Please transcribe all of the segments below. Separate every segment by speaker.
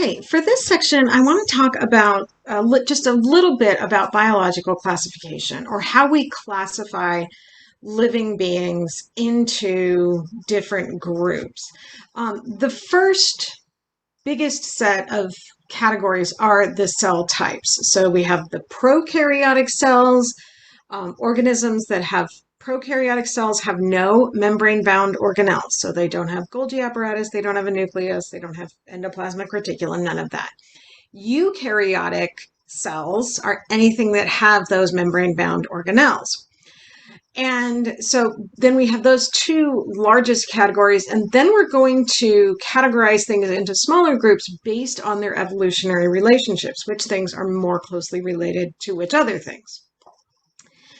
Speaker 1: Okay, for this section, I want to talk about just a little bit about biological classification, or how we classify living beings into different groups. The first biggest set of categories are the cell types. So we have the prokaryotic cells. Organisms that have prokaryotic cells have no membrane-bound organelles. So they don't have Golgi apparatus, they don't have a nucleus, they don't have endoplasmic reticulum, none of that. Eukaryotic cells are anything that have those membrane-bound organelles. And so then we have those two largest categories, and then we're going to categorize things into smaller groups based on their evolutionary relationships, which things are more closely related to which other things.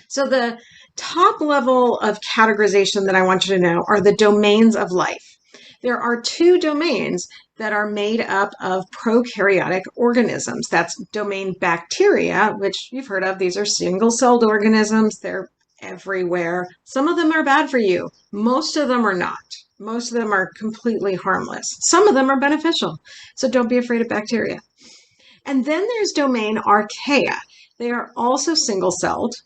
Speaker 1: So the top level of categorization that I want you to know are the domains of life. There are two domains that are made up of prokaryotic organisms. That's domain bacteria, which you've heard of. These are single-celled organisms. They're everywhere. Some of them are bad for you. Most of them are not. Most of them are completely harmless. Some of them are beneficial. So don't be afraid of bacteria. And then there's domain archaea. They are also single-celled.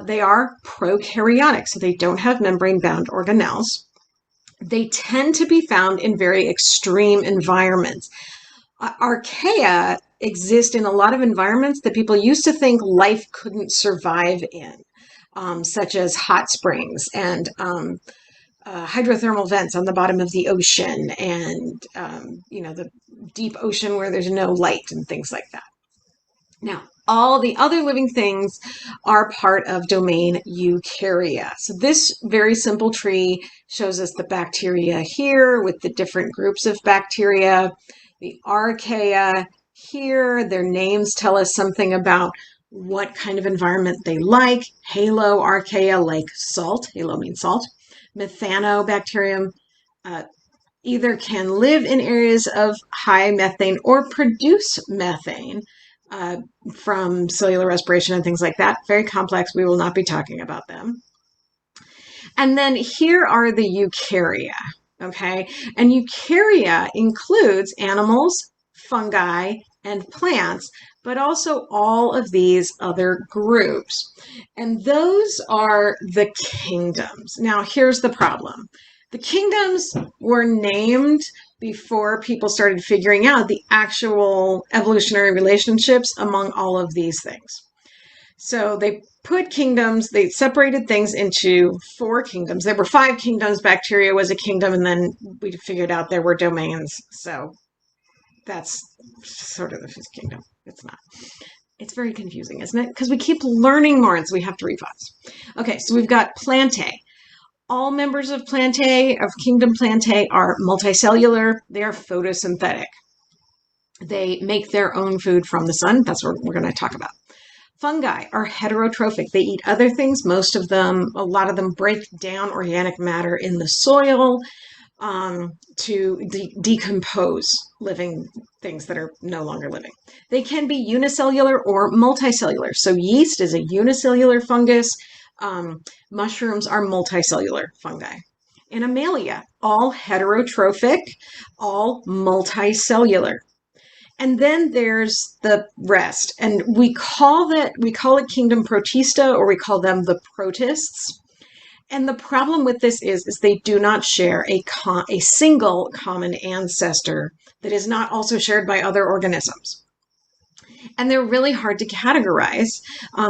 Speaker 1: They are prokaryotic, so they don't have membrane-bound organelles. They tend to be found in very extreme environments. Archaea exist in a lot of environments that people used to think life couldn't survive in, such as hot springs and hydrothermal vents on the bottom of the ocean, and the deep ocean where there's no light and things like that. Now, all the other living things are part of domain eukarya. So this very simple tree shows us the bacteria here with the different groups of bacteria. The archaea here, their names tell us something about what kind of environment they like. Haloarchaea like salt. Halo means salt. Methanobacterium either can live in areas of high methane or produce methane from cellular respiration and things like that. Very complex. We will not be talking about them. And then here are the eukarya, okay? And eukarya includes animals, fungi, and plants, but also all of these other groups. And those are the kingdoms. Now, here's the problem. The kingdoms were named before people started figuring out the actual evolutionary relationships among all of these things. So they put kingdoms, they separated things into 4 kingdoms. There were 5 kingdoms, bacteria was a kingdom, and then we figured out there were domains. So that's sort of the 5th kingdom. It's not. It's very confusing, isn't it? Because we keep learning more, and so we have to revise. Okay, so we've got Plantae. All members of Plantae, of Kingdom Plantae, are multicellular. They are photosynthetic. They make their own food from the sun. That's what we're going to talk about. Fungi are heterotrophic. They eat other things. Most of them, a lot of them break down organic matter in the soil to decompose living things that are no longer living. They can be unicellular or multicellular. So yeast is a unicellular fungus. Mushrooms are multicellular fungi. Animalia, all heterotrophic, all multicellular. And then there's the rest, and we call it Kingdom Protista, or we call them the Protists. And the problem with this is they do not share a single common ancestor that is not also shared by other organisms. And they're really hard to categorize.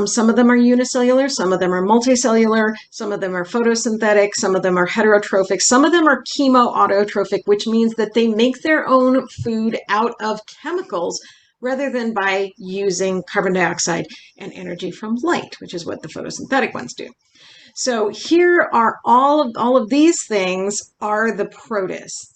Speaker 1: Some of them are unicellular, some of them are multicellular, some of them are photosynthetic, some of them are heterotrophic, some of them are chemoautotrophic, which means that they make their own food out of chemicals rather than by using carbon dioxide and energy from light, which is what the photosynthetic ones do. So here are all of these things are the protists.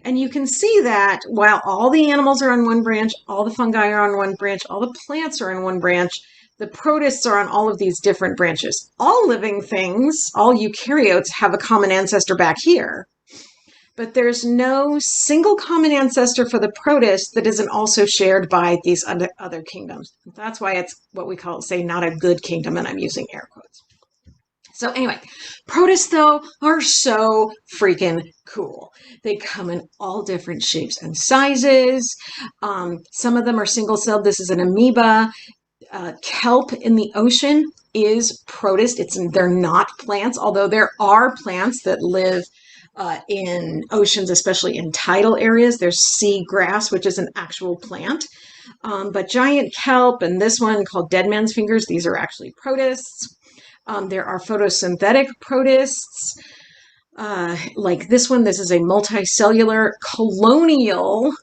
Speaker 1: And you can see that while all the animals are on one branch, all the fungi are on one branch, all the plants are on one branch, the protists are on all of these different branches. All living things, all eukaryotes, have a common ancestor back here. But there's no single common ancestor for the protist that isn't also shared by these other kingdoms. That's why it's what we call, say, not a good kingdom, and I'm using air quotes. So anyway, protists though are so freaking cool. They come in all different shapes and sizes. Some of them are single-celled. This is an amoeba. Kelp in the ocean is protist. They're not plants, although there are plants that live in oceans, especially in tidal areas. There's sea grass, which is an actual plant. But giant kelp and this one called dead man's fingers, these are actually protists. There are photosynthetic protists, like this one. This is a multicellular colonial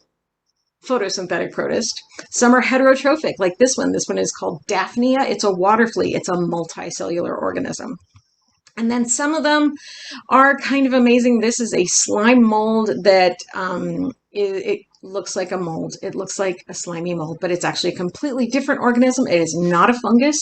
Speaker 1: photosynthetic protist. Some are heterotrophic, like this one. This one is called Daphnia. It's a water flea. It's a multicellular organism. And then some of them are kind of amazing. This is a slime mold that it looks like a mold. It looks like a slimy mold, but it's actually a completely different organism. It is not a fungus.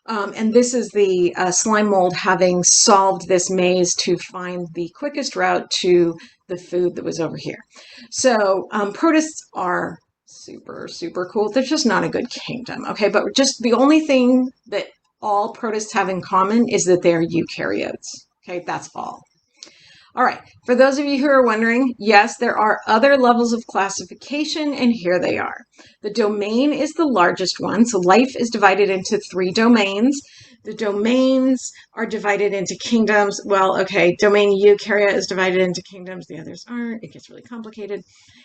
Speaker 1: And this is the slime mold having solved this maze to find the quickest route to the food that was over here. So protists are super, super cool. They're just not a good kingdom, okay? But just the only thing that all protists have in common is that they're eukaryotes, okay? That's all. All right, for those of you who are wondering, yes, there are other levels of classification, and here they are. The domain is the largest one, so life is divided into 3 domains. The domains are divided into kingdoms. Well, okay, domain eukarya is divided into kingdoms, the others aren't. It gets really complicated.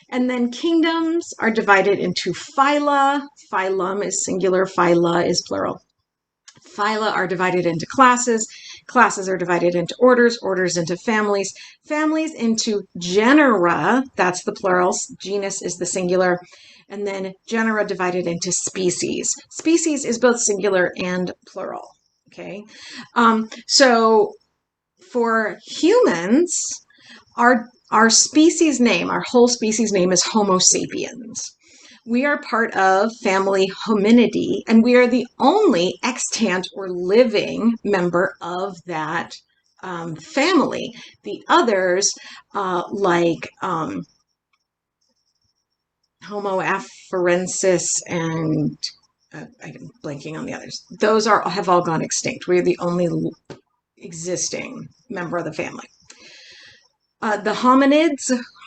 Speaker 1: And then kingdoms are divided into phyla. Phylum is singular, phyla is plural. Phyla are divided into classes. Classes are divided into orders, orders into families, families into genera, that's the plural, genus is the singular, and then genera divided into species. Species is both singular and plural, okay? So for humans, our species name, our whole species name is Homo sapiens. We are part of family Hominidae, and we are the only extant or living member of that family. The others, like Homo afarensis and I'm blanking on the others. Those have all gone extinct. We are the only existing member of the family. The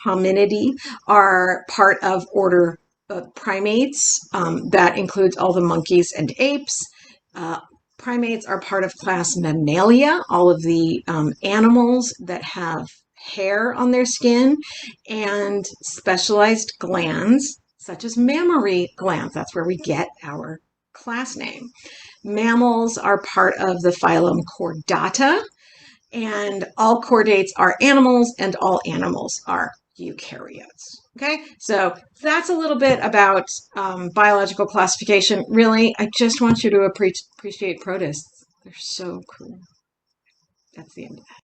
Speaker 1: hominidae, are part of order primates. That includes all the monkeys and apes. Primates are part of class Mammalia, all of the animals that have hair on their skin and specialized glands, such as mammary glands. That's where we get our class name. Mammals are part of the phylum Chordata, and all chordates are animals, and all animals are eukaryotes. Okay, so that's a little bit about biological classification. Really, I just want you to appreciate protists. They're so cool. That's the end of that.